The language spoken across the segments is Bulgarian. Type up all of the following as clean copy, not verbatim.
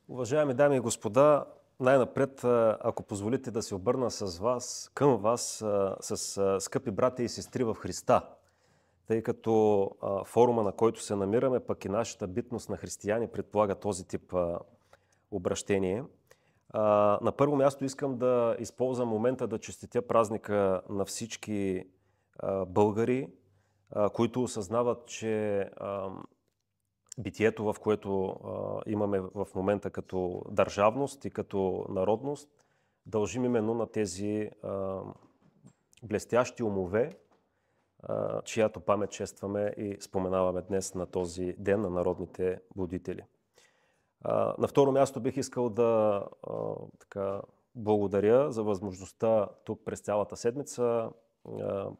Уважаеми дами и господа, най-напред, ако позволите да се обърна към вас, с скъпи братя и сестри в Христа, тъй като форума, на който се намираме, пък и нашата битност на християни предполага този тип обращение. На първо място искам да използвам момента да честитя празника на всички българи, които осъзнават, че битието, в което имаме в момента като държавност и като народност, дължим именно на тези блестящи умове, чиято памет честваме и споменаваме днес на този ден на народните будители. На второ място бих искал да благодаря за възможността тук през цялата седмица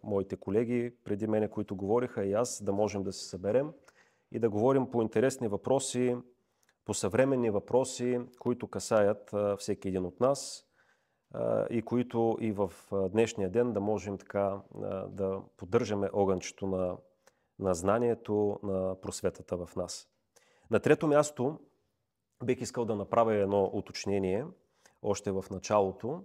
моите колеги преди мене, които говориха, и аз да можем да се съберем и да говорим по интересни въпроси, по съвременни въпроси, които касаят всеки един от нас и които и в днешния ден да можем така да поддържаме огънчето на знанието, на просветата в нас. На трето място бих искал да направя едно уточнение още в началото,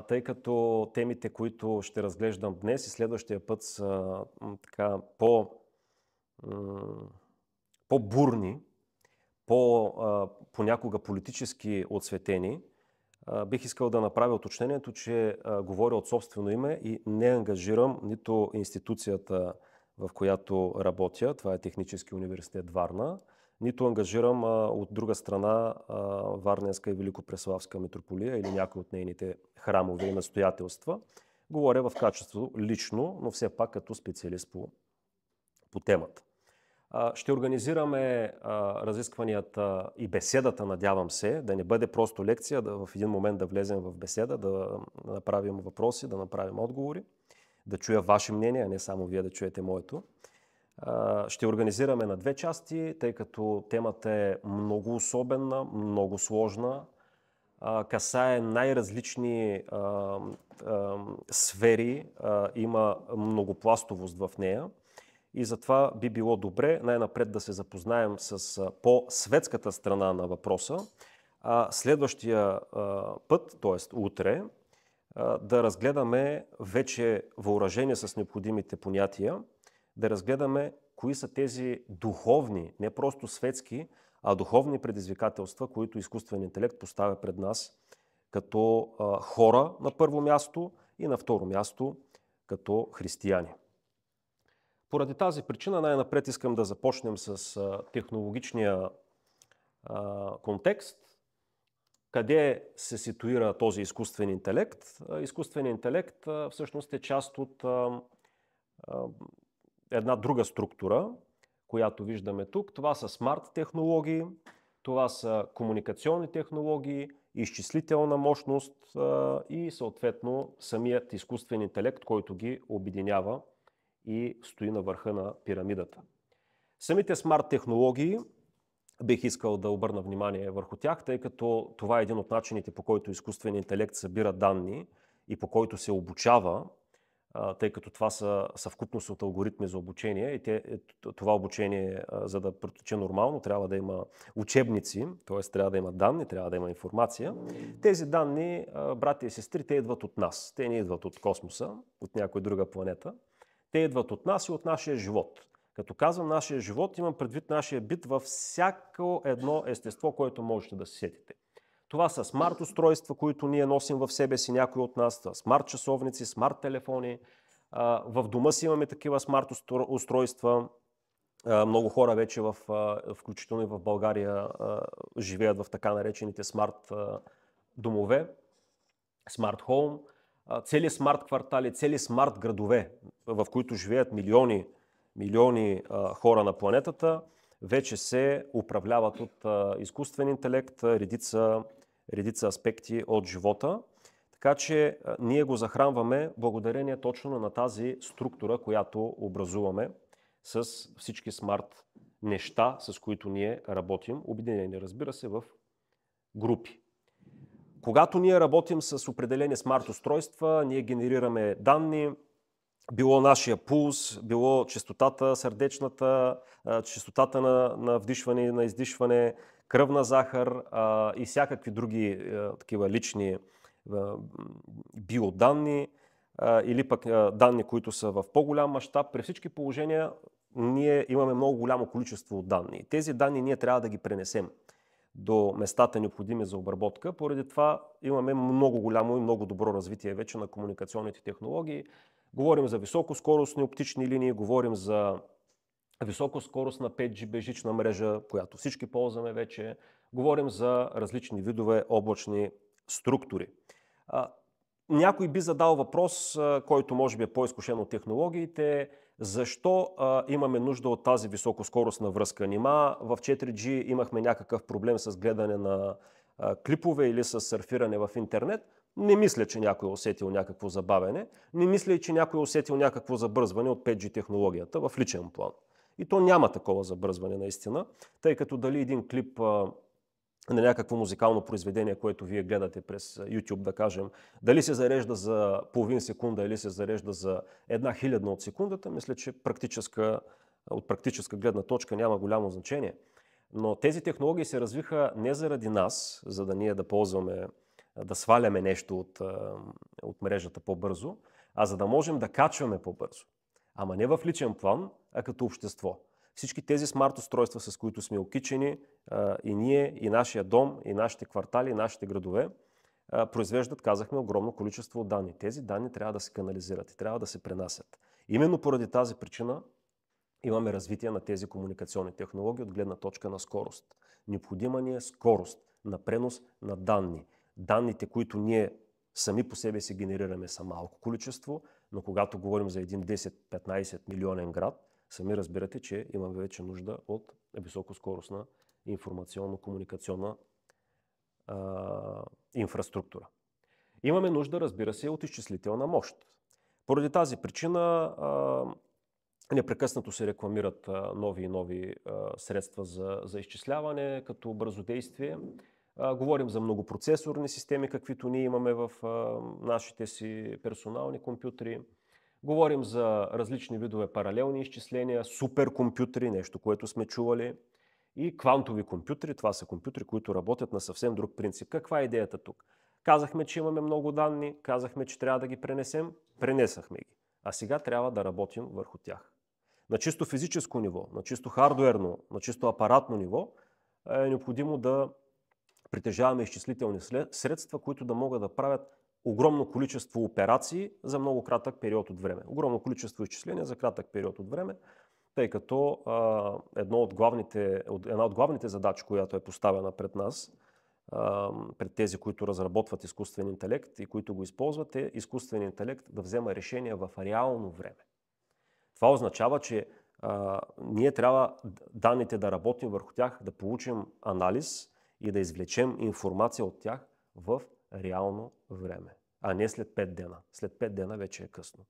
тъй като темите, които ще разглеждам днес и следващия път са така по-бурни, понякога политически отсветени, бих искал да направя уточнението, че говоря от собствено име и не ангажирам нито институцията, в която работя, това е Технически университет Варна, нито ангажирам от друга страна Варненска и Великопреславска митрополия или някои от нейните храмове и настоятелства. Говоря в качество лично, но все пак като специалист по темата. Ще организираме разискванията и беседата, надявам се, да не бъде просто лекция, да в един момент да влезем в беседа, да направим въпроси, да направим отговори, да чуя ваше мнение, а не само вие да чуете моето. Ще организираме на две части, тъй като темата е много особена, много сложна, касае най-различни сфери, има многопластовост в нея. И затова би било добре най-напред да се запознаем с по-светската страна на въпроса, а следващия път, т.е. утре, да разгледаме вече въоръжение с необходимите понятия, да разгледаме кои са тези духовни, не просто светски, а духовни предизвикателства, които изкуственият интелект поставя пред нас като хора на първо място и на второ място като християни. Поради тази причина най-напред искам да започнем с технологичния контекст. Къде се ситуира този изкуствен интелект? Изкуственият интелект всъщност е част от една друга структура, която виждаме тук. Това са смарт технологии, това са комуникационни технологии, изчислителна мощност и съответно самият изкуствен интелект, който ги обединява и стои на върха на пирамидата. Самите смарт технологии, бих искал да обърна внимание върху тях, тъй като това е един от начините, по който изкуственият интелект събира данни и по който се обучава, тъй като това са съвкупност от алгоритми за обучение и това обучение, за да протече нормално, трябва да има учебници, т.е. трябва да има данни, трябва да има информация. Тези данни, братя и сестри, те идват от нас. Те не идват от космоса, от някоя друга планета. Те идват от нас и от нашия живот. Като казвам нашия живот, имам предвид нашия бит във всяко едно естество, което можете да се сетите. Това са смарт устройства, които ние носим в себе си, някои от нас, смарт часовници, смарт телефони. В дома си имаме такива смарт устройства. Много хора вече, включително и в България, живеят в така наречените смарт домове, смарт хоум. Цели смарт квартали, цели смарт градове, в които живеят милиони хора на планетата, вече се управляват от изкуствен интелект, редица аспекти от живота. Така че ние го захранваме благодарение точно на тази структура, която образуваме с всички смарт неща, с които ние работим, обединени, разбира се, в групи. Когато ние работим с определени смарт устройства, ние генерираме данни, било нашия пулс, било честотата сърдечната, честотата на вдишване и на издишване, кръвна захар и всякакви други такива лични биоданни или пък данни, които са в по-голям мащаб. При всички положения ние имаме много голямо количество от данни. Тези данни ние трябва да ги пренесем до местата необходими за обработка. Поради това имаме много голямо и много добро развитие вече на комуникационните технологии. Говорим за високоскоростни оптични линии, говорим за високоскоростна 5G безжична мрежа, която всички ползваме вече. Говорим за различни видове облачни структури. Някой би задал въпрос, който може би е по-изкушен от технологиите. Защо имаме нужда от тази високоскоростна връзка? Нима в 4G имахме някакъв проблем с гледане на клипове или с сърфиране в интернет? Не мисля, че някой е усетил някакво забавене. Не мисля и, че някой е усетил някакво забързване от 5G технологията в личен план. И то няма такова забързване наистина, тъй като дали един клип на някакво музикално произведение, което вие гледате през YouTube, да кажем, дали се зарежда за половин секунда или се зарежда за 1/1000 от секундата, мисля, че от практическа гледна точка няма голямо значение. Но тези технологии се развиха не заради нас, за да ние да ползваме, да сваляме нещо от мрежата по-бързо, а за да можем да качваме по-бързо. Ама не в личен план, а като общество. Всички тези смарт устройства, с които сме окичени, и ние, и нашия дом, и нашите квартали, и нашите градове, произвеждат, казахме, огромно количество данни. Тези данни трябва да се канализират и трябва да се пренасят. Именно поради тази причина имаме развитие на тези комуникационни технологии от гледна точка на скорост. Необходима ни е скорост на пренос на данни. Данните, които ние сами по себе си генерираме, са малко количество, но когато говорим за един 10-15 милионен град, сами разбирате, че имаме вече нужда от високоскоростна информационно-комуникационна инфраструктура. Имаме нужда, разбира се, от изчислителна мощ. Поради тази причина непрекъснато се рекламират нови и нови средства за изчисляване като бързодействие. Говорим за многопроцесорни системи, каквито ние имаме в нашите си персонални компютри. Говорим за различни видове паралелни изчисления, суперкомпютри, нещо, което сме чували, и квантови компютри. Това са компютри, които работят на съвсем друг принцип. Каква е идеята тук? Казахме, че имаме много данни, казахме, че трябва да ги пренесем, пренесахме ги. А сега трябва да работим върху тях. На чисто физическо ниво, на чисто хардуерно, на чисто апаратно ниво е необходимо да притежаваме изчислителни средства, които да могат да правят огромно количество операции за много кратък период от време. Огромно количество изчисления за кратък период от време, тъй като една от главните задачи, която е поставена пред нас, пред тези, които разработват изкуствен интелект и които го използват, е изкуствен интелект да взема решения в реално време. Това означава, че ние трябва данните да работим върху тях, да получим анализ и да извлечем информация от тях в реално време, а не след 5 дена. След 5 дена вече е късно.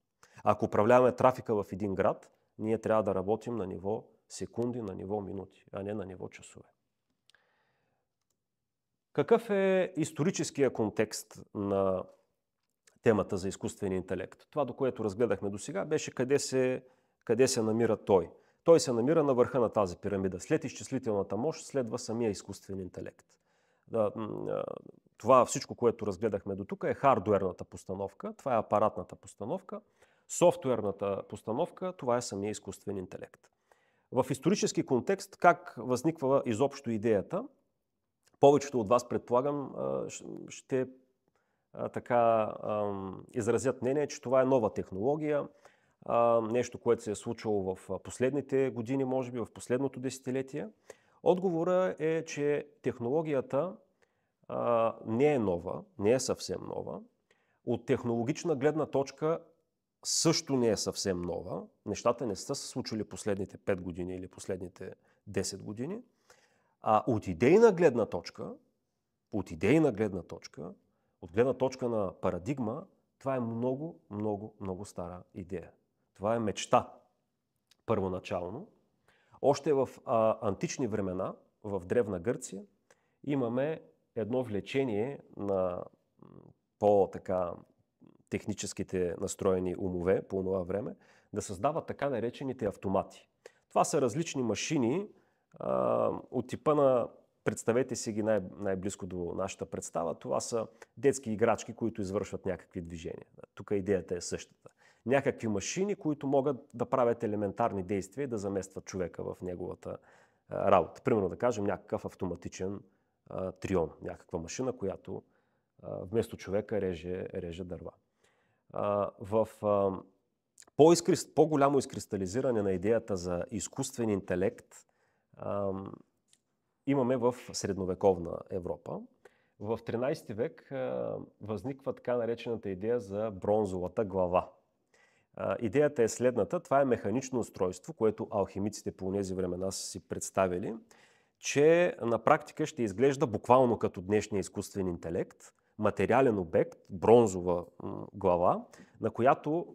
Ако управляваме трафика в един град, ние трябва да работим на ниво секунди, на ниво минути, а не на ниво часове. Какъв е историческия контекст на темата за изкуствения интелект? Това, до което разгледахме до сега, беше къде се намира той. Той се намира на върха на тази пирамида. След изчислителната мощ следва самия изкуствен интелект. Това всичко, което разгледахме до тук, е хардуерната постановка, това е апаратната постановка. Софтуерната постановка, това е самия изкуствен интелект. В исторически контекст, как възниква изобщо идеята? Повечето от вас, предполагам, ще изразят мнение, че това е нова технология, нещо, което се е случило в последните години, може би в последното десетилетие. Отговорът е, че технологията не е нова, не е съвсем нова. От технологична гледна точка също не е съвсем нова. Нещата не са се случили последните 5 години или последните 10 години. А от идейна гледна точка, от гледна точка на парадигма, това е много, много, много стара идея. Това е мечта, първоначално. Още в антични времена, в Древна Гърция, имаме едно влечение на техническите настроени умове по това време да създават така наречените автомати. Това са различни машини от типа на представете си ги най-близко до нашата представа, това са детски играчки, които извършват някакви движения. Тук идеята е същата. Някакви машини, които могат да правят елементарни действия и да заместват човека в неговата работа. Примерно да кажем някакъв автоматичен трион, някаква машина, която вместо човека реже дърва. В по-голямо изкристализиране на идеята за изкуствен интелект имаме в средновековна Европа. В 13 век възниква така наречената идея за бронзовата глава. Идеята е следната. Това е механично устройство, което алхимиците по тези времена са си представили, че на практика ще изглежда буквално като днешния изкуствен интелект, материален обект, бронзова глава,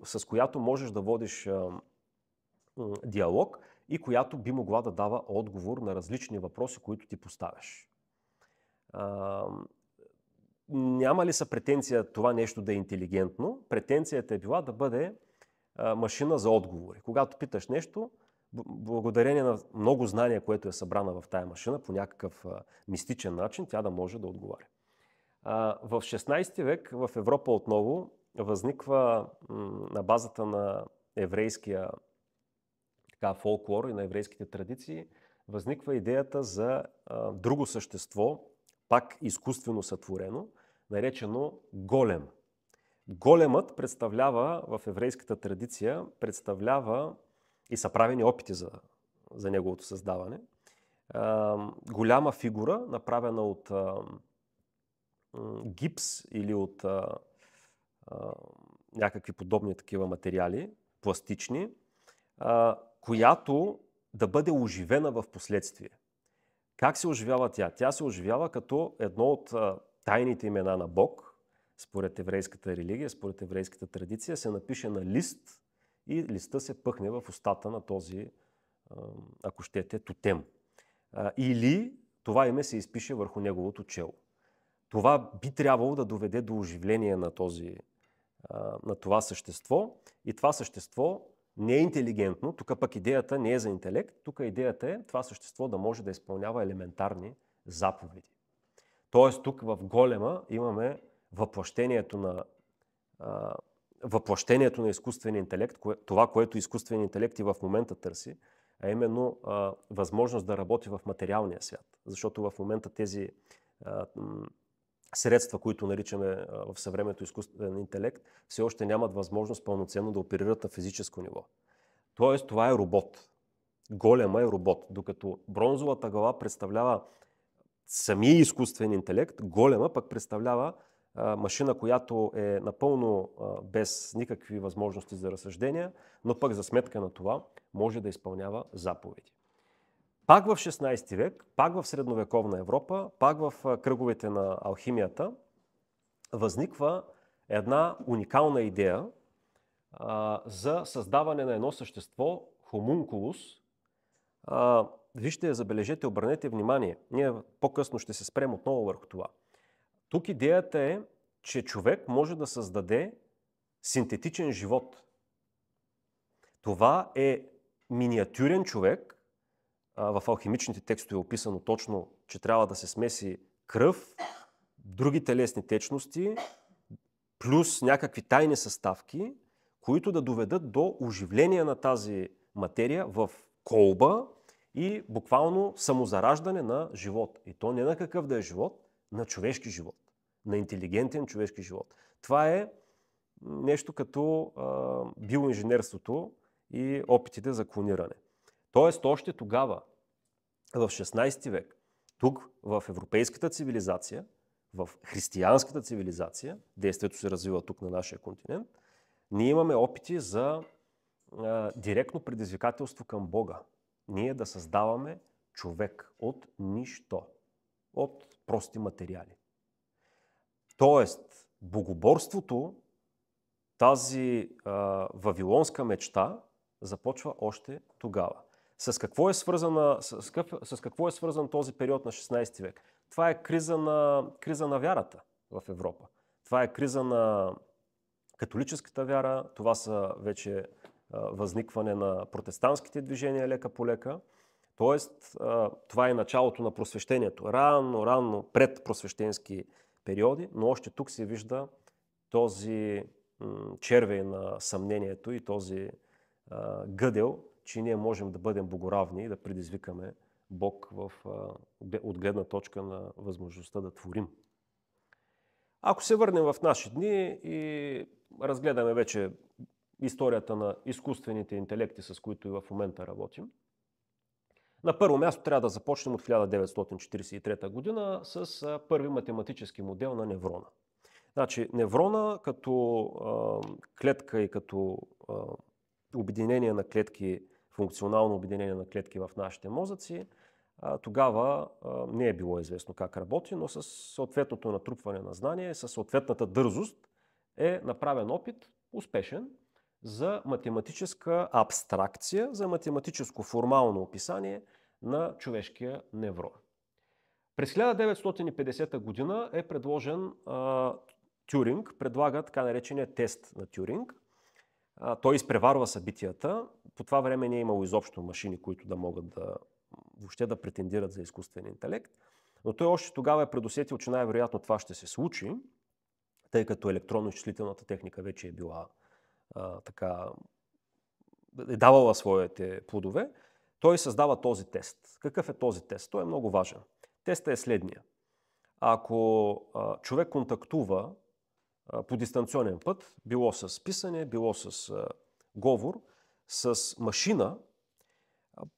с която можеш да водиш диалог и която би могла да дава отговор на различни въпроси, които ти поставяш. Няма ли са претенция това нещо да е интелигентно? Претенцията е била да бъде машина за отговори. Когато питаш нещо, благодарение на много знания, което е събрана в тая машина, по някакъв мистичен начин, тя да може да отговаря. В 16 век в Европа отново възниква на базата на еврейския фолклор и на еврейските традиции, възниква идеята за друго същество, пак изкуствено сътворено, наречено голем. Големът представлява в еврейската традиция, и са правени опити за неговото създаване, голяма фигура, направена от гипс или от някакви подобни такива материали, пластични, която да бъде оживена в последствие. Как се оживява тя? Тя се оживява като едно от тайните имена на Бог, според еврейската религия, според еврейската традиция, се напише на лист и листа се пъхне в устата на този, ако щете, тотем. Или това име се изпише върху неговото чело. Това би трябвало да доведе до оживление на това същество. И това същество не е интелигентно. Тук пък идеята не е за интелект. Тук идеята е това същество да може да изпълнява елементарни заповеди. Тоест тук в голема имаме въплъщението на изкуствения интелект, това, което изкуственият интелект и в момента търси, а именно възможност да работи в материалния свят. Защото в момента тези средства, които наричаме в съвременното изкуствен интелект, все още нямат възможност пълноценно да оперират на физическо ниво. Тоест това е робот. Голема е робот. Докато бронзовата глава представлява самия изкуствен интелект, голема пък представлява машина, която е напълно без никакви възможности за разсъждения, но пък за сметка на това може да изпълнява заповеди. Пак в 16 век, пак в средновековна Европа, пак в кръговете на алхимията, възниква една уникална идея за създаване на едно същество, хомункулус. Вижте, забележете, обърнете внимание. Ние по-късно ще се спрем отново върху това. Тук идеята е, че човек може да създаде синтетичен живот. Това е миниатюрен човек. В алхимичните текстове е описано точно, че трябва да се смеси кръв, други телесни течности, плюс някакви тайни съставки, които да доведат до оживление на тази материя в колба и буквално самозараждане на живот. И то не на какъв да е живот, на човешки живот, на интелигентен човешки живот. Това е нещо като биоинженерството и опитите за клониране. Тоест, още тогава, в 16 век, тук в европейската цивилизация, в християнската цивилизация, действието се развива тук на нашия континент, ние имаме опити за директно предизвикателство към Бога. Ние да създаваме човек от нищо, от прости материали. Тоест, богоборството, тази вавилонска мечта, започва още тогава. С какво е свързан този период на 16 век? Това е криза на вярата в Европа. Това е криза на католическата вяра, това са вече възникване на протестантските движения лека по лека. Тоест, това е началото на просвещението. Рано пред просвещенски периоди, но още тук се вижда този червей на съмнението и този гъдел, че ние можем да бъдем богоравни и да предизвикаме Бог от гледна точка на възможността да творим. Ако се върнем в наши дни и разгледаме вече историята на изкуствените интелекти, с които и в момента работим, на първо място трябва да започнем от 1943 година с първи математически модел на неврона. Значи, неврона като клетка и като обединение на клетки, функционално обединение на клетки в нашите мозъци, тогава не е било известно как работи, но с съответното натрупване на знание, с съответната дързост е направен опит, успешен, за математическа абстракция, за математическо формално описание на човешкия неврон. През 1950 година е предложен Тюринг, предлага така наречения тест на Тюринг. Той изпреварва събитията. По това време не е имало изобщо машини, които да могат въобще да претендират за изкуствен интелект. Но той още тогава е предусетил, че най-вероятно това ще се случи, тъй като електронно-изчислителната техника вече е била е давала своите плодове. Той създава този тест. Какъв е този тест? Той е много важен. Тестът е следния. Ако човек контактува по дистанционен път, било с писане, било с говор, с машина,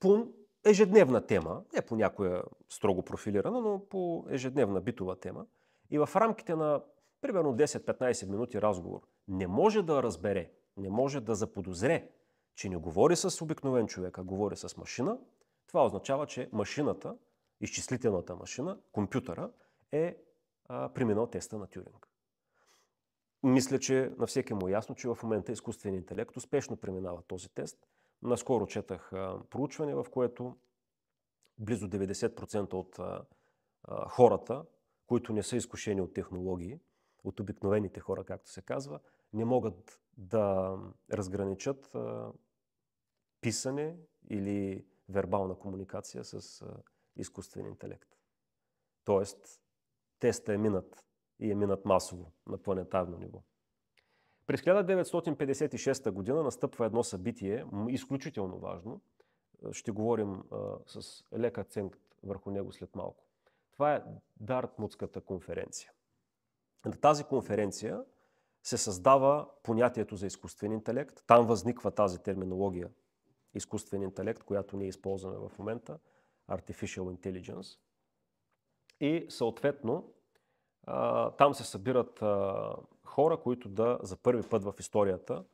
по ежедневна тема, не по някоя строго профилирана, но по ежедневна битова тема, и в рамките на примерно 10-15 минути разговор не може да разбере, не може да заподозре, че не говори с обикновен човек, а говори с машина, това означава, че машината, изчислителната машина, компютъра, е преминал теста на Тюринг. Мисля, че на всеки му е ясно, че в момента изкуственият интелект успешно преминава този тест. Наскоро четах проучване, в което близо 90% от хората, които не са изкушени от технологии, от обикновените хора, както се казва, не могат да разграничат писане или вербална комуникация с изкуствен интелект. Тоест, тестът е минат и е минат масово на планетарно ниво. През 1956 година настъпва едно събитие, изключително важно. Ще говорим с лек акцент върху него след малко. Това е Дартмутската конференция. На тази конференция се създава понятието за изкуствен интелект. Там възниква тази терминология изкуствен интелект, която ние използваме в момента, Artificial Intelligence. И съответно там се събират хора, които за първи път в историята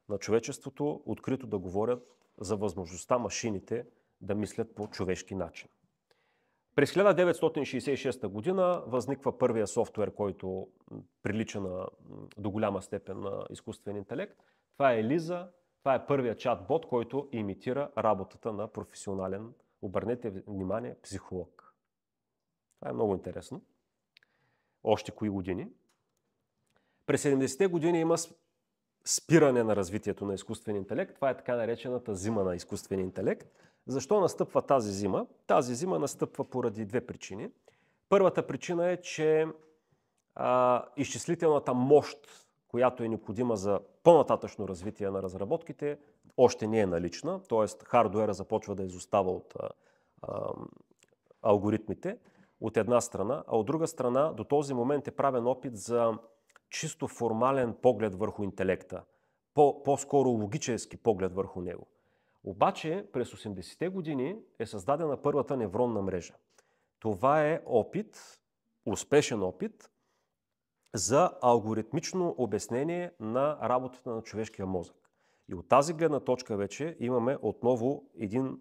на човечеството открито да говорят за възможността машините да мислят по човешки начин. През 1966 година възниква първия софтуер, който прилича до голяма степен на изкуствен интелект. Това е Елиза. Това е първият чат-бот, който имитира работата на професионален, обърнете внимание, психолог. Това е много интересно. Още кои години. През 70-те години има спиране на развитието на изкуствен интелект. Това е така наречената зима на изкуствен интелект. Защо настъпва тази зима? Тази зима настъпва поради две причини. Първата причина е, че изчислителната мощ, която е необходима за по-нататъчно развитие на разработките, още не е налична, т.е. хардуера започва да изостава от алгоритмите, от една страна, а от друга страна до този момент е правен опит за чисто формален поглед върху интелекта, по-скоро логически поглед върху него. Обаче през 80-те години е създадена първата невронна мрежа. Това е опит, успешен опит, за алгоритмично обяснение на работата на човешкия мозък. И от тази гледна точка вече имаме отново един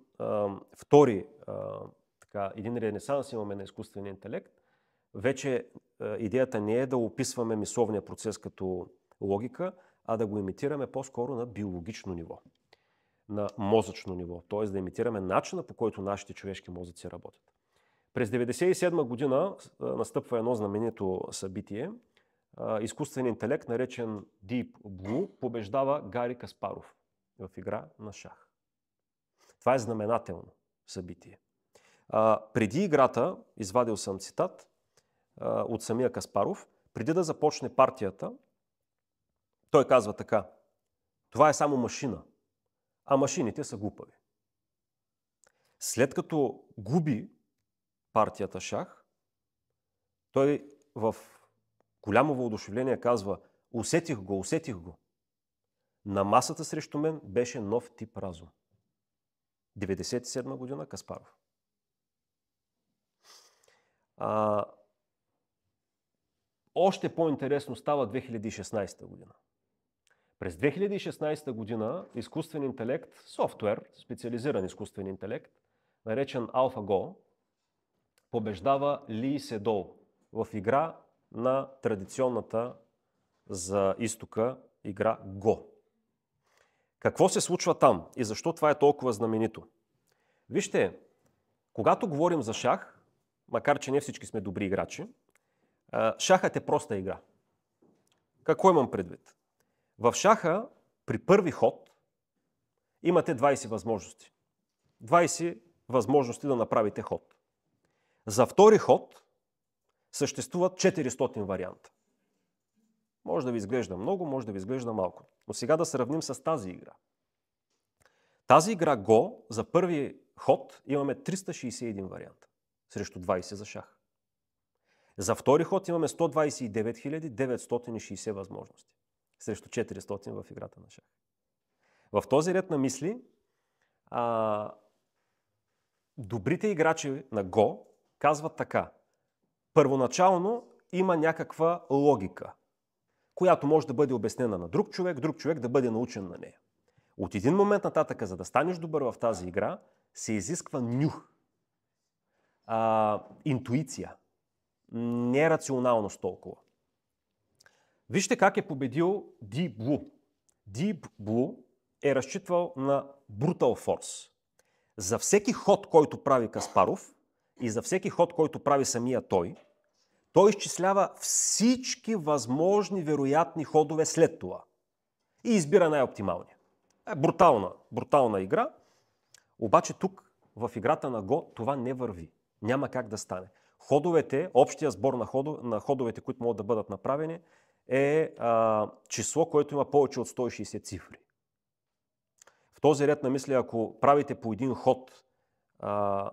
ренесанс имаме на изкуствения интелект. Вече идеята не е да описваме мисловния процес като логика, а да го имитираме по-скоро на биологично ниво, на мозъчно ниво, т.е. да имитираме начина, по който нашите човешки мозъци работят. През 1997 година настъпва едно знаменито събитие. Изкуствен интелект, наречен Deep Blue, побеждава Гари Каспаров в игра на шах. Това е знаменателно събитие. Преди играта, извадил съм цитат от самия Каспаров, преди да започне партията, той казва така: това е само машина, а машините са глупави. След като губи партията шах, той в голямо въодушевление казва: усетих го, усетих го. На масата срещу мен беше нов тип разум. 1997 година, Каспаров. Още по-интересно става 2016 година. През 2016 година изкуствен интелект, софтуер, специализиран изкуствен интелект, наречен AlphaGo, побеждава Ли Седол в игра на традиционната за изтока игра Go. Какво се случва там и защо това е толкова знаменито? Вижте, когато говорим за шах, макар че не всички сме добри играчи, шахът е проста игра. Какво имам предвид? В шаха при първи ход имате 20 възможности. 20 възможности да направите ход. За втори ход съществуват 400 варианта. Може да ви изглежда много, може да ви изглежда малко. Но сега да сравним с тази игра. Тази игра Go, за първи ход имаме 361 варианта срещу 20 за шах. За втори ход имаме 129 960 възможности срещу 400 в играта на шах. В този ред на мисли, добрите играчи на Go казват така: първоначално има някаква логика, която може да бъде обяснена на друг човек да бъде научен на нея. От един момент нататък, за да станеш добър в тази игра, се изисква нюх, интуиция, нерационалност толкова. Вижте как е победил Deep Blue. Deep Blue е разчитвал на Brutal Force. За всеки ход, който прави Каспаров и за всеки ход, който прави самия той изчислява всички възможни вероятни ходове след това и избира най-оптималния. Брутална игра, обаче тук в играта на Go това не върви. Няма как да стане. Общия сбор на ходовете, които могат да бъдат направени, е число, което има повече от 160 цифри. В този ред на мисли, ако правите по един ход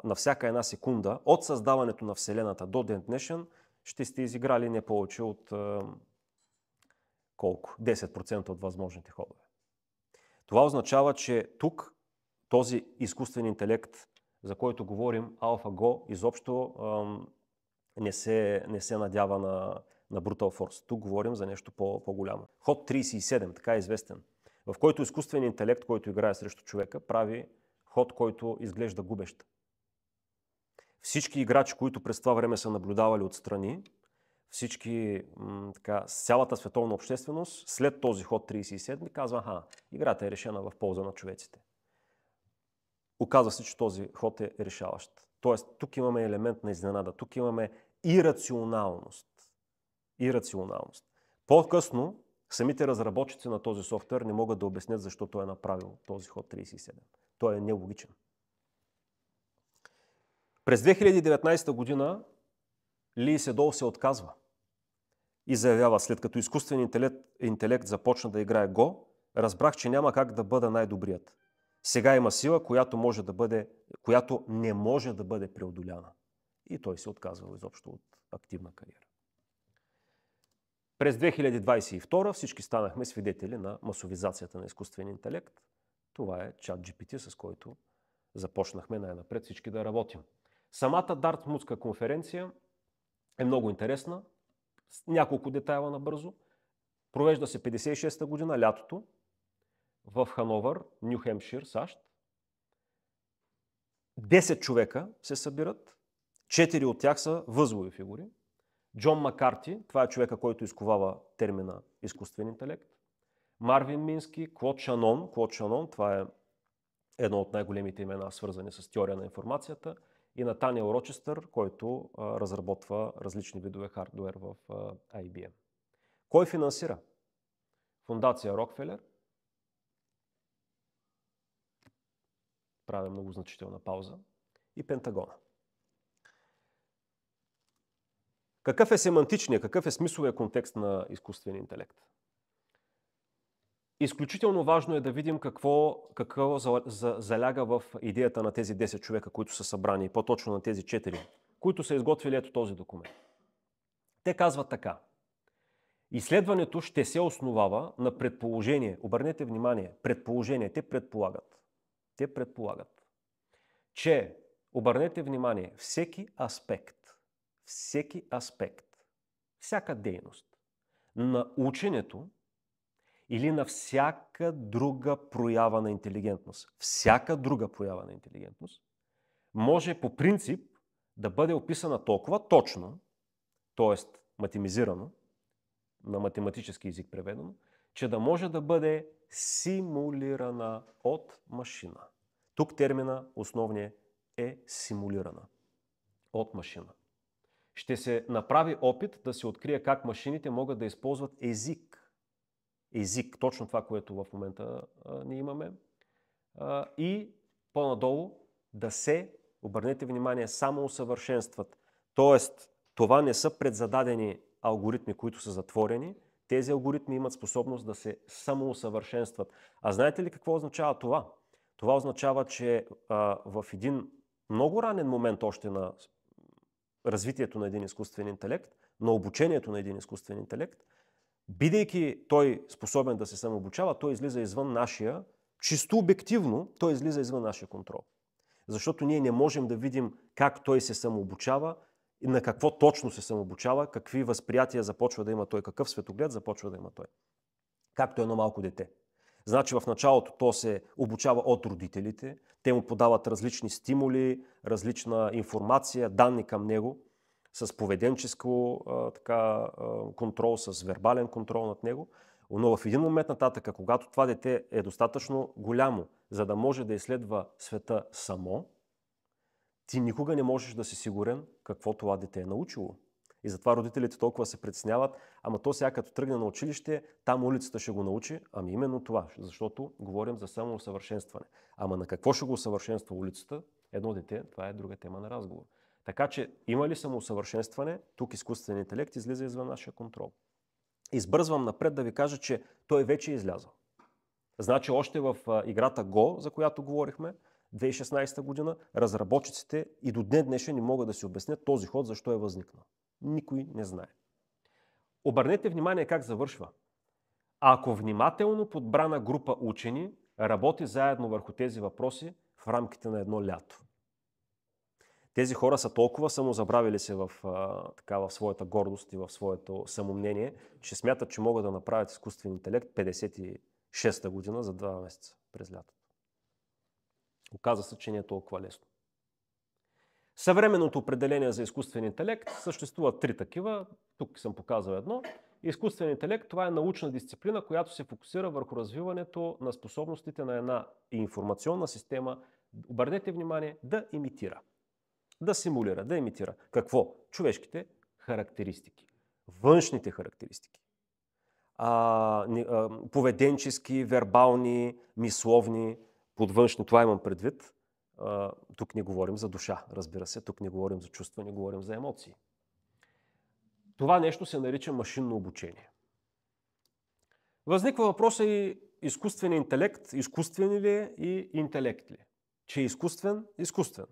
на всяка една секунда от създаването на Вселената до ден днешен, ще сте изиграли не повече от 10% от възможните ходове. Това означава, че тук този изкуствен интелект, за който говорим, AlphaGo, изобщо не се надява на Brutal Force. Тук говорим за нещо по-голямо. Ход 37, така е известен, в който изкуственият интелект, който играе срещу човека, прави ход, който изглежда губещ. Всички играчи, които през това време са наблюдавали отстрани, цялата световна общественост, след този ход 37, казва: играта е решена в полза на човеците. Оказва се, че този ход е решаващ. Тоест, тук имаме елемент на изненада, тук имаме ирационалност. По-късно, самите разработчици на този софтуер не могат да обяснят защо той е направил този ход 37. Той е нелогичен. През 2019 година Ли Седол се отказва и заявява: след като изкуствен интелект започна да играе Go, разбрах, че няма как да бъда най-добрият. Сега има сила, която не може да бъде преодоляна. И той се отказва изобщо от активна кариера. През 2022 всички станахме свидетели на масовизацията на изкуствен интелект. Това е ChatGPT, с който започнахме най-напред всички да работим. Самата Дартмутска конференция е много интересна. Няколко детайла набързо. Провежда се 56-та година, лятото, в Хановър, Ню Хемпшир, САЩ. 10 човека се събират. 4 от тях са възлови фигури. Джон Маккарти, това е човека, който изковава термина изкуствен интелект. Марвин Мински, Клод Шанон, това е едно от най-големите имена, свързани с теория на информацията. И Натаниел Рочестър, който разработва различни видове хардуер в IBM. Кой финансира? Фондация Рокфелер. Правя много значителна пауза. И Пентагона. Какъв е семантичният, какъв е смисловия контекст на изкуствения интелект? Изключително важно е да видим какво заляга в идеята на тези 10 човека, които са събрани, по-точно на тези 4, които са изготвили ето този документ. Те казват така. Изследването ще се основава на предположение. Обърнете внимание, предположение. Те предполагат, че, обърнете внимание, всеки аспект, всяка дейност на ученето или на всяка друга проява на интелигентност, може по принцип да бъде описана толкова точно, т.е. математизирано, на математически език преведено, че да може да бъде симулирана от машина. Тук термина основният е симулирана от машина. Ще се направи опит да се открие как машините могат да използват език, точно това, което в момента ние имаме, и по-надолу да се, обърнете внимание, самоусъвършенстват. Тоест, това не са предзададени алгоритми, които са затворени. Тези алгоритми имат способност да се самоусъвършенстват. А знаете ли какво означава това? Това означава, че в един много ранен момент още на развитието на един изкуствен интелект, на обучението на един изкуствен интелект, бидейки той способен да се самообучава, той излиза извън нашия, чисто обективно, той излиза извън нашия контрол. Защото ние не можем да видим как той се самообучава и на какво точно се самообучава, какви възприятия започва да има той, какъв светоглед започва да има той. Както едно малко дете. Значи в началото то се обучава от родителите, те му подават различни стимули, различна информация, данни към него, с поведенческо контрол, с вербален контрол над него. Но в един момент нататък, когато това дете е достатъчно голямо, за да може да изследва света само, ти никога не можеш да си сигурен какво това дете е научило. И затова родителите толкова се притесняват, ама то сега като тръгне на училище, там улицата ще го научи, ами именно това, защото говорим за самоусъвършенстване. Ама на какво ще го усъвършенства улицата? Едно дете, това е друга тема на разговор. Така че има ли самоусъвършенстване, тук изкуственият интелект излиза извън нашия контрол. Избързвам напред да ви кажа, че той вече е излязъл. Значи още в играта Go, за която говорихме, 2016 година, разработчиците и до ден днешен не могат да си обяснят този ход, защо е възникнал. Никой не знае. Обърнете внимание как завършва. Ако внимателно подбрана група учени работи заедно върху тези въпроси в рамките на едно лято. Тези хора са толкова самозабравили се в своята гордост и в своето самомнение, че смятат, че могат да направят изкуствен интелект 56-та година за 2 месеца през лятото. Оказва се, че не е толкова лесно. Съвременното определение за изкуствен интелект съществуват 3 такива. Тук съм показал едно. Изкуствен интелект, това е научна дисциплина, която се фокусира върху развиването на способностите на една информационна система, обърнете внимание, да имитира. Да симулира, да имитира. Какво? Човешките характеристики. Външните характеристики. Поведенчески, вербални, мисловни, подвъншни, това имам предвид. Тук не говорим за душа, разбира се. Тук не говорим за чувства, не говорим за емоции. Това нещо се нарича машинно обучение. Възниква въпроса и изкуствен интелект, изкуствен ли е и интелект ли? Че е изкуствен, изкуствен.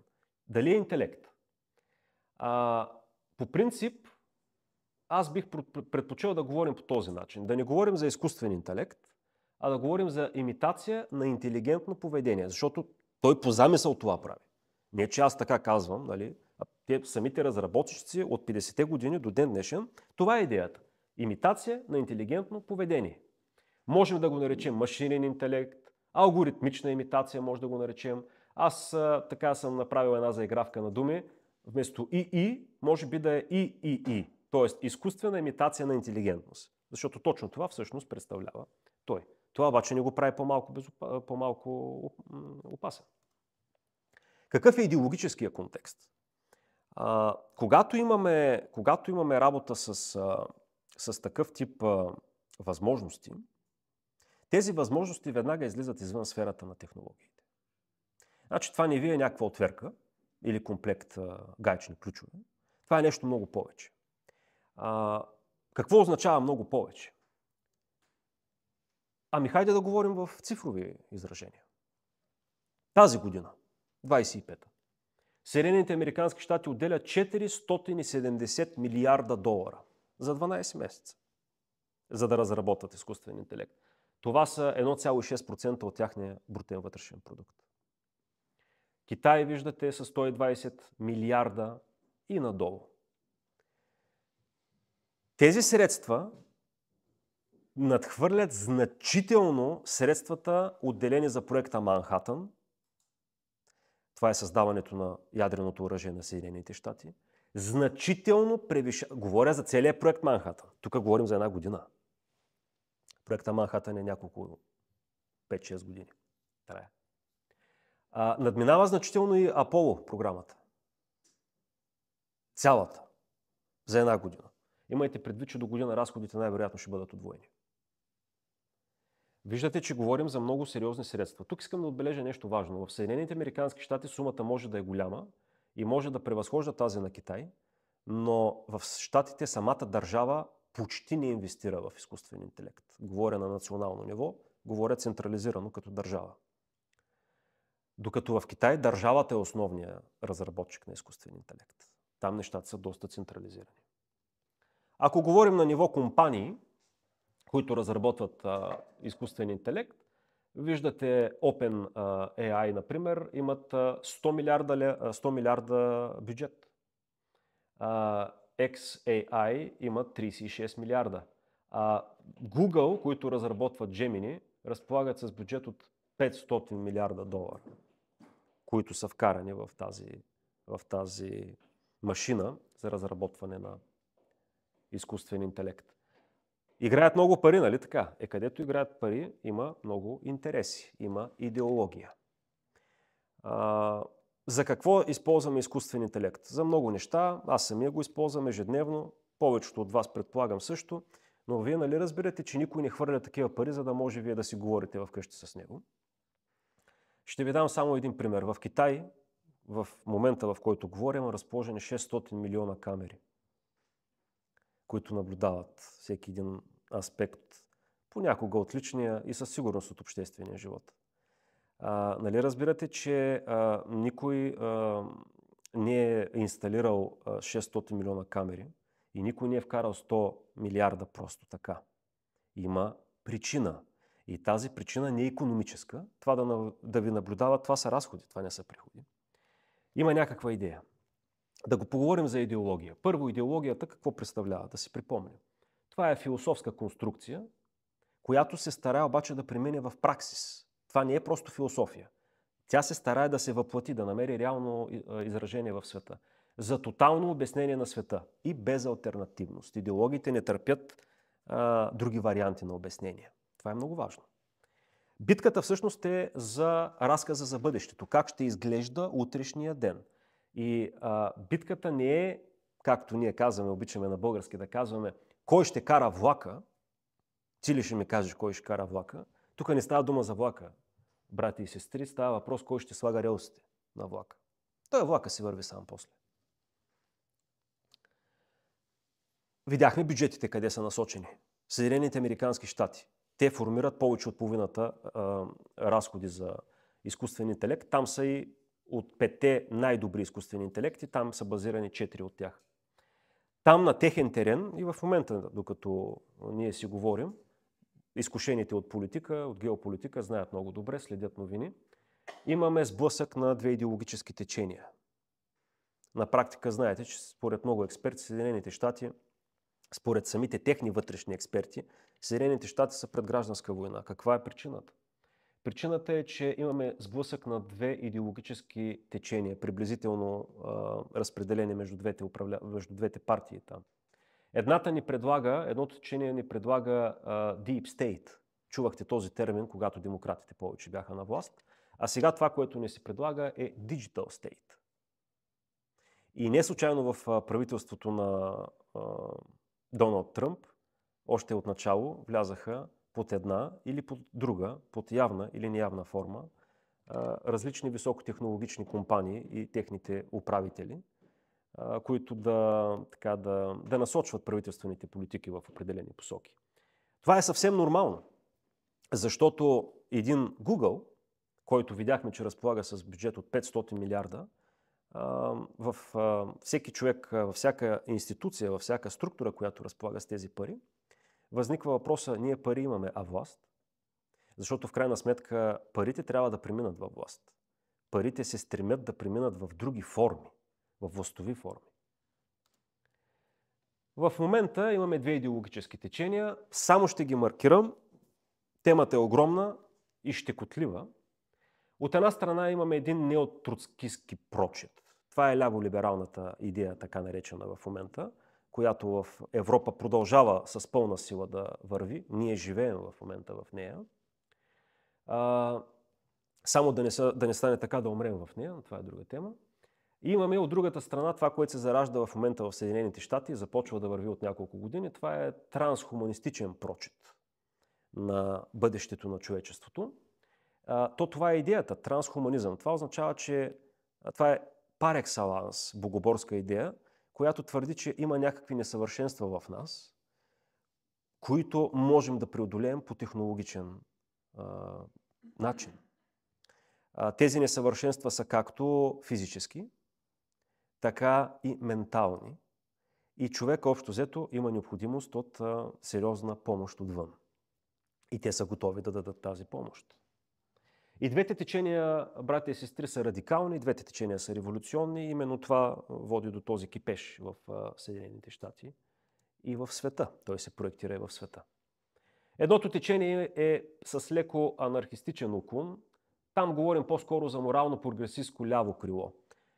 Дали е интелект? По принцип, аз бих предпочел да говорим по този начин. Да не говорим за изкуствен интелект, а да говорим за имитация на интелигентно поведение. Защото той по замисъл това прави. Не, че аз така казвам, нали? А те самите разработчици от 50-те години до ден днешен, това е идеята. Имитация на интелигентно поведение. Можем да го наречем машинен интелект, алгоритмична имитация може да го наречем. Аз така съм направил една заигравка на думи. Вместо ИИ, може би да е ИИИ. Т.е. изкуствена имитация на интелигентност. Защото точно това всъщност представлява той. Това обаче не го прави по-малко опасен. Какъв е идеологическия контекст? Когато имаме работа с такъв тип възможности, тези възможности веднага излизат извън сферата на технологиите. Значи това не ви е някаква отверка или комплект гаечни ключове. Това е нещо много повече. Какво означава много повече? Ами хайде да говорим в цифрови изражения. Тази година, 25-та, Съединените американски щати отделят 470 милиарда долара за 12 месеца, за да разработват изкуствен интелект. Това са 1,6% от тяхния брутен вътрешен продукт. Китай, виждате, са 120 милиарда и надолу. Тези средства надхвърлят значително средствата, отделени за проекта Манхатън. Това е създаването на ядреното оръжие на Съединените щати. Значително превишава. Говоря за целият проект Манхатън. Тук говорим за една година. Проекта Манхатън е няколко 5-6 години. Трая. Надминава значително и Аполо програмата. Цялата. За една година. Имайте предвид, че до година разходите най-вероятно ще бъдат удвоени. Виждате, че говорим за много сериозни средства. Тук искам да отбележа нещо важно. В Съединените американски щати сумата може да е голяма и може да превъзхожда тази на Китай, но в щатите самата държава почти не инвестира в изкуствен интелект. Говоря на национално ниво, говоря централизирано като държава. Докато в Китай държавата е основният разработчик на изкуствен интелект. Там нещата са доста централизирани. Ако говорим на ниво компании, които разработват изкуствен интелект, виждате OpenAI, например, имат 100 милиарда бюджет. xAI имат 36 милиарда. Google, които разработват Gemini, разполагат с бюджет от 500 милиарда долара, които са вкарани в тази машина за разработване на изкуствен интелект. Играят много пари, нали така? Където играят пари, има много интереси, има идеология. За какво използваме изкуствен интелект? За много неща. Аз самия го използвам ежедневно. Повечето от вас предполагам също. Но вие нали разбирате, че никой не хвърля такива пари, за да може вие да си говорите вкъщи с него. Ще ви дам само един пример. В Китай, в момента в който говорим, разположени 600 милиона камери, които наблюдават всеки един аспект, понякога от личния и със сигурност от обществения живот. Нали разбирате, че никой не е инсталирал 600 милиона камери и никой не е вкарал 100 милиарда просто така. Има причина. И тази причина не е икономическа. Това да ви наблюдава, това са разходи, това не са приходи. Има някаква идея. Да го поговорим за идеология. Първо, идеологията какво представлява? Да си припомним. Това е философска конструкция, която се старае обаче да премине в праксис. Това не е просто философия. Тя се старае да се въплати, да намери реално изражение в света. За тотално обяснение на света и безалтернативност. Идеологиите не търпят други варианти на обяснение. Това е много важно. Битката всъщност е за разказа за бъдещето. Как ще изглежда утрешния ден. И битката не е, както ние казваме, обичаме на български да казваме, кой ще кара влака. Ти ли ще ми кажеш кой ще кара влака? Тук не става дума за влака, брати и сестри, става въпрос кой ще слага релсите на влака. Той влака си върви сам после. Видяхме бюджетите къде са насочени. Съединените американски щати. Те формират повече от половината разходи за изкуствен интелект. Там са и от 5 най-добри изкуствени интелекти, там са базирани 4 от тях. Там на техен терен и в момента, докато ние си говорим, изкушените от политика, от геополитика, знаят много добре, следят новини, имаме сблъсък на две идеологически течения. На практика знаете, че според много експерти Съединените щати, според самите техни вътрешни експерти, Съединените щати са пред гражданска война. Каква е причината? Причината е, че имаме сблъсък на две идеологически течения, приблизително разпределени между двете партии там. Едното течение ни предлага Deep State. Чувахте този термин, когато демократите повече бяха на власт. А сега това, което ни се предлага е Digital State. И не случайно в правителството на Доналд Тръмп още от начало влязаха под една или под друга, под явна или неявна форма, различни високотехнологични компании и техните управители, които да насочват правителствените политики в определени посоки. Това е съвсем нормално, защото един Google, който видяхме, че разполага с бюджет от 500 милиарда, всеки човек, във всяка институция, във всяка структура, която разполага с тези пари, възниква въпроса: ние пари имаме, а власт? Защото в крайна сметка парите трябва да преминат във власт. Парите се стремят да преминат в други форми, в властови форми. В момента имаме две идеологически течения. Само ще ги маркирам. Темата е огромна и щекотлива. От една страна имаме един неотроцкистки прочит. Това е ляво-либералната идея, така наречена в момента, която в Европа продължава с пълна сила да върви. Ние живеем в момента в нея. Само да не стане така да умрем в нея, но това е друга тема. И имаме от другата страна това, което се заражда в момента в Съединените щати, започва да върви от няколко години. Това е трансхуманистичен прочит на бъдещето на човечеството. Това е идеята, трансхуманизъм. Това означава, че това е пар екселанс богоборска идея, която твърди, че има някакви несъвършенства в нас, които можем да преодолеем по технологичен начин. Тези несъвършенства са както физически, така и ментални. И човек общо взето има необходимост от сериозна помощ отвън. И те са готови да дадат тази помощ. И двете течения, братя и сестри, са радикални, двете течения са революционни. Именно това води до този кипеж в Съединените щати и в света. Той се проектира и в света. Едното течение е с леко анархистичен уклон. Там говорим по-скоро за морално-прогресистско ляво крило.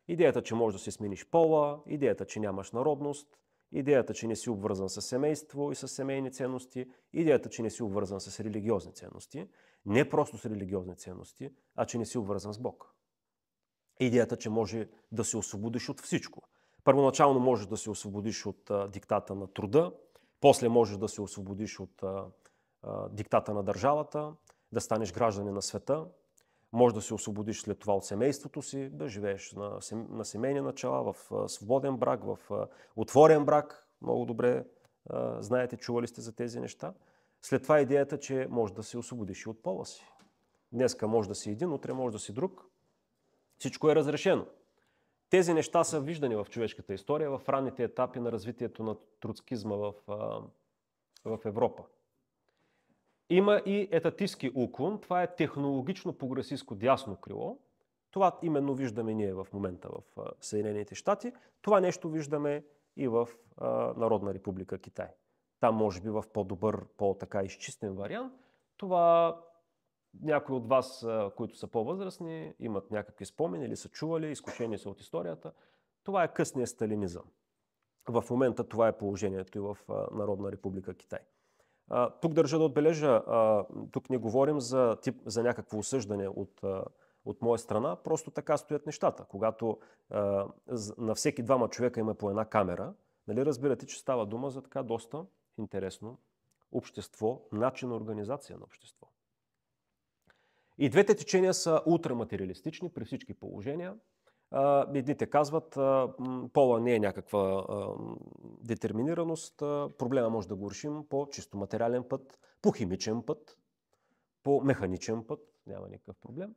Идеята, че можеш да си смениш пола, идеята, че нямаш народност, идеята, че не си обвързан с семейство и с семейни ценности, идеята, че не си обвързан с религиозни ценности, не просто с религиозни ценности, а че не си обвързан с Бог. Идеята, че може да се освободиш от всичко. Първоначално можеш да се освободиш от диктата на труда, после можеш да се освободиш от диктата на държавата, да станеш гражданин на света, може да се освободиш след това от семейството си, да живееш на семейни начала, в свободен брак, в отворен брак. Много добре знаете, чували сте за тези неща. След това идеята, че може да се освободиш и от пола си. Днеска може да си един, утре може да си друг. Всичко е разрешено. Тези неща са виждани в човешката история, в ранните етапи на развитието на троцкизма в Европа. Има и етатистски уклон. Това е технологично-прогресистско дясно крило. Това именно виждаме ние в момента в Съединените щати. Това нещо виждаме и в Народна република Китай. Там може би в по-добър, по-така изчистен вариант. Това някои от вас, които са по-възрастни, имат някакви спомени или са чували, изкушени са от историята. Това е късният сталинизъм. В момента това е положението и в Народна република Китай. Тук държа да отбележа, тук не говорим за някакво осъждане от моя страна, просто така стоят нещата. Когато на всеки двама човека има по една камера, нали разбирате, че става дума за така доста интересно общество, начин на организация на общество. И двете течения са ултраматериалистични при всички положения. Едните казват, пола не е някаква детерминираност, проблема може да го решим по чисто материален път, по химичен път, по механичен път, няма никакъв проблем.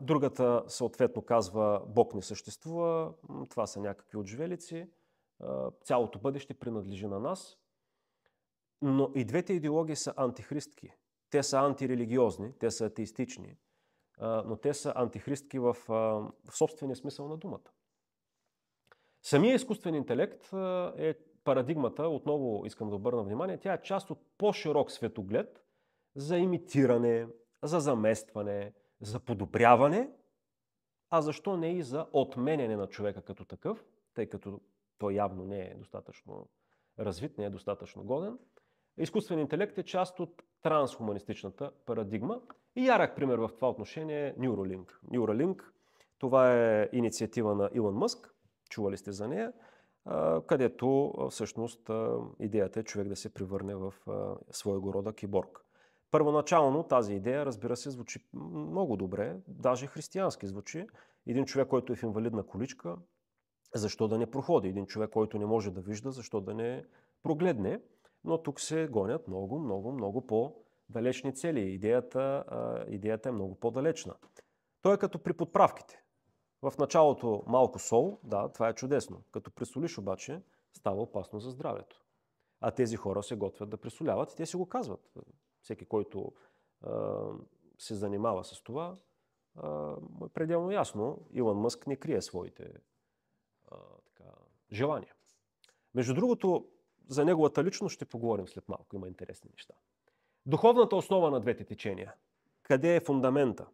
Другата съответно казва, Бог не съществува, това са някакви отживелици, цялото бъдеще принадлежи на нас. Но и двете идеологии са антихристки. Те са антирелигиозни, те са атеистични, но те са антихристки в собствения смисъл на думата. Самия изкуствен интелект е парадигмата, отново искам да обърна внимание, тя е част от по-широк светоглед за имитиране, за заместване, за подобряване, а защо не и за отменяне на човека като такъв, тъй като той явно не е достатъчно развит, не е достатъчно годен. Изкуствен интелект е част от трансхуманистичната парадигма. И ярък пример в това отношение е Neuralink. Neuralink, това е инициатива на Илон Мъск, чували сте за нея, където всъщност идеята е човек да се превърне в своего рода киборг. Първоначално тази идея, разбира се, звучи много добре, даже християнски звучи. Един човек, който е в инвалидна количка, защо да не проходи? Един човек, който не може да вижда, защо да не прогледне? Но тук се гонят много по-далечни цели. Идеята е много по-далечна. Той е като при подправките. В началото малко сол, да, това е чудесно. Като пресолиш обаче, става опасно за здравето. А тези хора се готвят да пресоляват и те си го казват. Всеки, който се занимава с това, е пределно ясно. Илон Мъск не крие своите желания. Между другото, за неговата личност ще поговорим след малко. Има интересни неща. Духовната основа на двете течения. Къде е фундамента?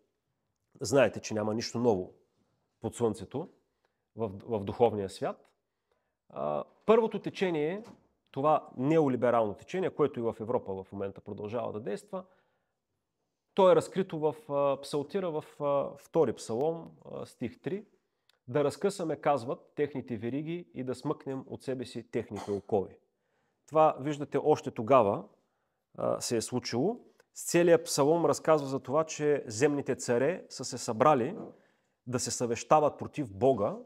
Знаете, че няма нищо ново под слънцето в духовния свят. Първото течение, това неолиберално течение, което и в Европа в момента продължава да действа, то е разкрито в Псалтира, в втори псалом, стих 3. Да разкъсаме, казват, техните вериги и да смъкнем от себе си техните окови. Това, виждате, още тогава се е случило. С целият псалом разказва за това, че земните царе са се събрали да се съвещават против Бога,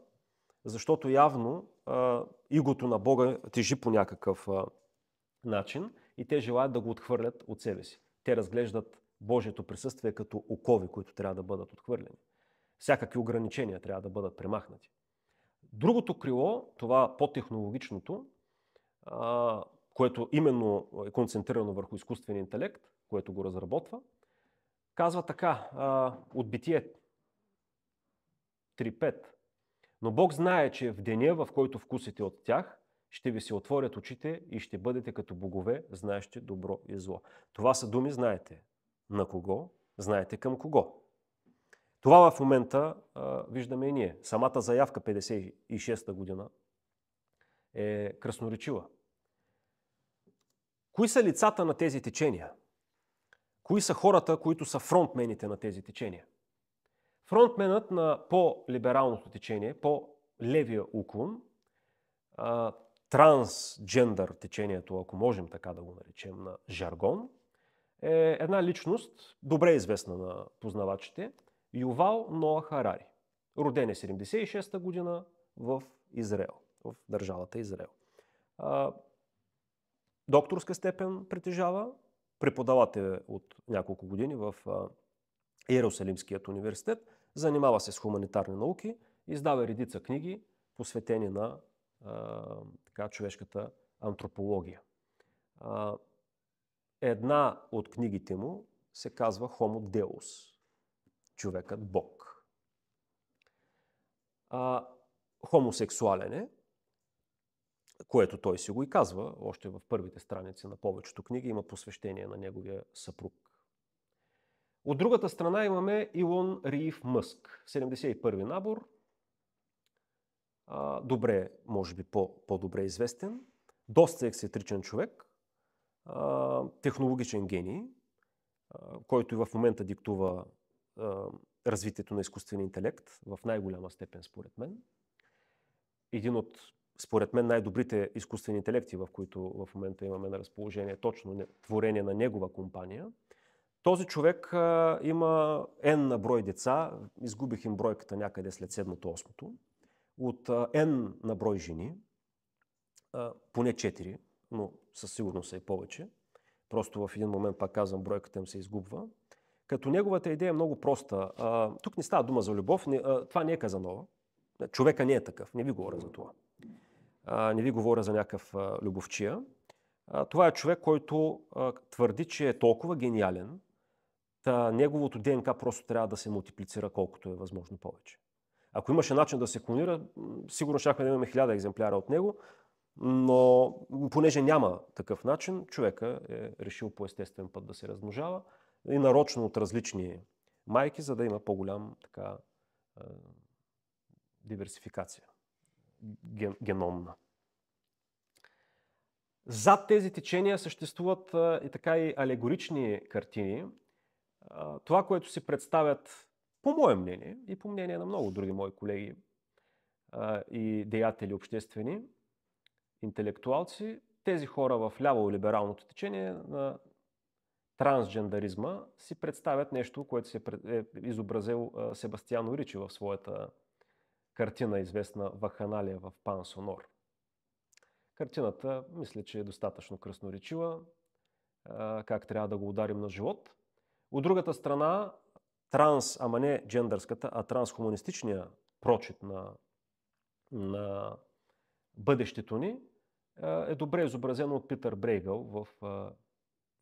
защото явно игото на Бога тежи по някакъв начин и те желаят да го отхвърлят от себе си. Те разглеждат Божието присъствие като окови, които трябва да бъдат отхвърлени. Всякакви ограничения трябва да бъдат премахнати. Другото крило, това по-технологичното, което именно е концентрирано върху изкуствения интелект, което го разработва, казва така, от Битие 3.5. Но Бог знае, че в деня, в който вкусите от тях, ще ви се отворят очите и ще бъдете като богове, знаещи добро и зло. Това са думи, знаете на кого, знаете към кого. Това в момента виждаме и ние. Самата заявка 56-та година е красноречива. Кои са лицата на тези течения? Кои са хората, които са фронтмените на тези течения? Фронтменът на по-либералното течение, по-левия уклон, трансджендър течението, ако можем така да го наречем на жаргон, е една личност, добре известна на познавачите, Ювал Ноа Харари. Роден е 76-та година в Израел, в държавата Израел. Докторска степен притежава, преподавател от няколко години в Иерусалимският университет, занимава се с хуманитарни науки, издава редица книги, посветени на човешката антропология. Една от книгите му се казва Homo Deus, човекът Бог. Хомосексуален е, което той си го и казва, още в първите страници на повечето книги има посвещение на неговия съпруг. От другата страна имаме Илон Риив Мъск, 71-ви набор, добре, може би по-добре известен, доста ексцентричен човек, технологичен гений, който и в момента диктува развитието на изкуствения интелект в най-голяма степен, според мен. Един от, според мен, най-добрите изкуствени интелекти, в които в момента имаме на разположение, точно творение на негова компания. Този човек има N на брой деца, изгубих им бройката някъде след 7-8-то, от N на брой жени, поне 4, но със сигурност са и повече. Просто в един момент, пак казвам, бройката им се изгубва. Като неговата идея е много проста. Тук не става дума за любов, това не е Казанова. Човека не е такъв, не ви говоря за това. Не ви говоря за някакъв любовчия. Това е човек, който твърди, че е толкова гениален, неговото ДНК просто трябва да се мултиплицира колкото е възможно повече. Ако имаше начин да се клонира, сигурно щяхме да имаме 1000 екземпляра от него, но понеже няма такъв начин, човека е решил по естествен път да се размножава и нарочно от различни майки, за да има по-голям диверсификация геномна. Зад тези течения съществуват и алегорични картини. Това, което си представят, по мое мнение и по мнение на много други мои колеги и деятели обществени, интелектуалци, тези хора в ляво-либералното течение на трансджендаризма си представят нещо, което се е изобразил Себастиано Ричи в своята картина, известна Вакханалия в Пан Сонор. Картината, мисля, че е достатъчно красноречива, как трябва да го ударим на живот. От другата страна, ама не джендърската, а трансхуманистичния прочит на бъдещето ни е добре изобразено от Питър Брейгъл в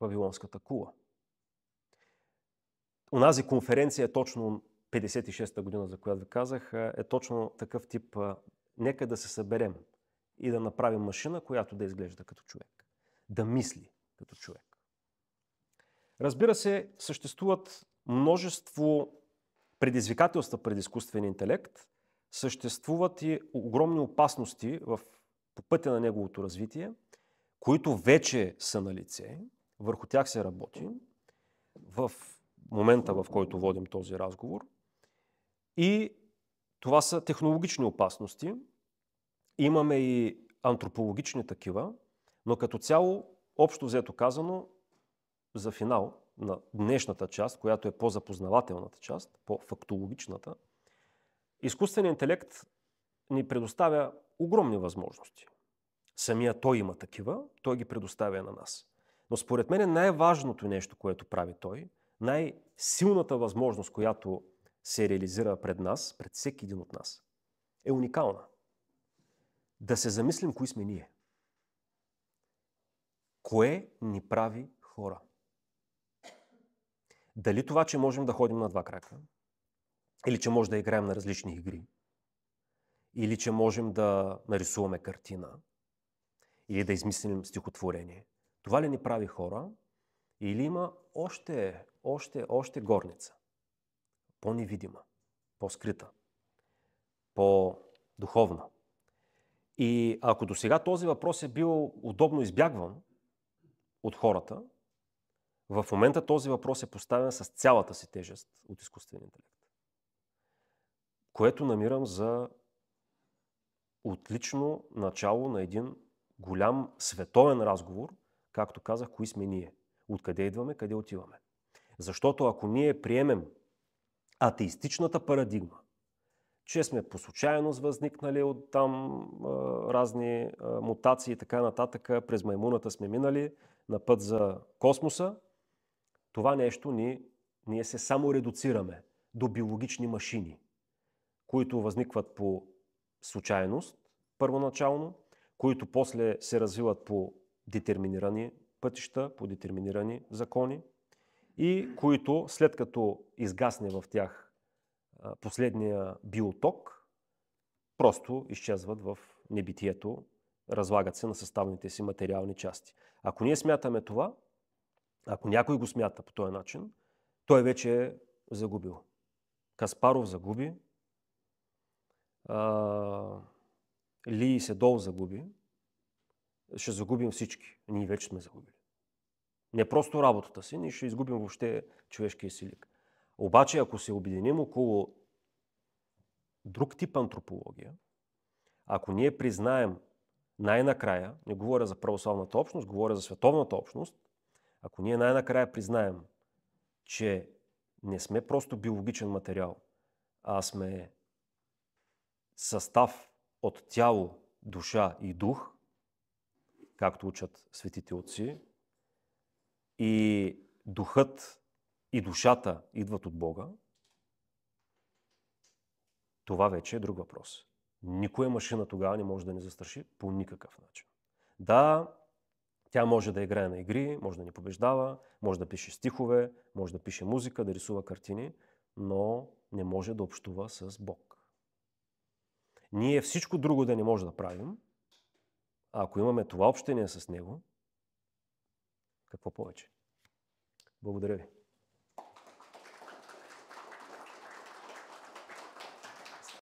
Вавилонската кула. Онази конференция, точно 56-та година, за която ви казах, е точно такъв тип нека да се съберем и да направим машина, която да изглежда като човек. Да мисли като човек. Разбира се, съществуват множество предизвикателства пред изкуствения интелект, съществуват и огромни опасности по пътя на неговото развитие, които вече са на лице, върху тях се работи в момента, в който водим този разговор. И това са технологични опасности. Имаме и антропологични такива, но като цяло, общо взето казано, за финал на днешната част, която е по-запознавателната част, по-фактологичната, изкуственият интелект ни предоставя огромни възможности. Самия той има такива, той ги предоставя на нас. Но според мен най-важното нещо, което прави той, най-силната възможност, която се реализира пред нас, пред всеки един от нас, е уникална. Да се замислим кои сме ние. Кое ни прави хора? Дали това, че можем да ходим на два крака, или че можем да играем на различни игри, или че можем да нарисуваме картина, или да измислим стихотворение. Това ли ни прави хора? Или има още горница? По-невидима, по-скрита, по-духовна. И ако досега този въпрос е бил удобно избягван от хората, в момента този въпрос е поставен с цялата си тежест от изкуствения интелект. Което намирам за отлично начало на един голям световен разговор, както казах, кои сме ние, откъде идваме, къде отиваме. Защото ако ние приемем атеистичната парадигма, че сме по случайност възникнали от там разни мутации и така нататък, през маймуната сме минали на път за космоса, това нещо ние се само редуцираме до биологични машини, които възникват по случайност първоначално, които после се развиват по детерминирани пътища, по детерминирани закони и които след като изгасне в тях последния биоток, просто изчезват в небитието, разлагат се на съставните си материални части. Ако ние смятаме това, ако някой го смята по този начин, той вече е загубил. Каспаров загуби, Ли Седол загуби, ще загубим всички. Ние вече сме загубили. Не просто работата си, ние ще изгубим въобще човешкия си лик. Обаче, ако се обединим около друг тип антропология, ако ние признаем най-накрая, не говоря за православната общност, говоря за световната общност, ако ние най-накрая признаем, че не сме просто биологичен материал, а сме състав от тяло, душа и дух, както учат светите отци, и духът и душата идват от Бога, това вече е друг въпрос. Никоя машина тогава не може да ни застраши по никакъв начин. Да, тя може да играе на игри, може да ни побеждава, може да пише стихове, може да пише музика, да рисува картини, но не може да общува с Бог. Ние всичко друго да не може да правим, а ако имаме това общение с Него, какво повече? Благодаря ви.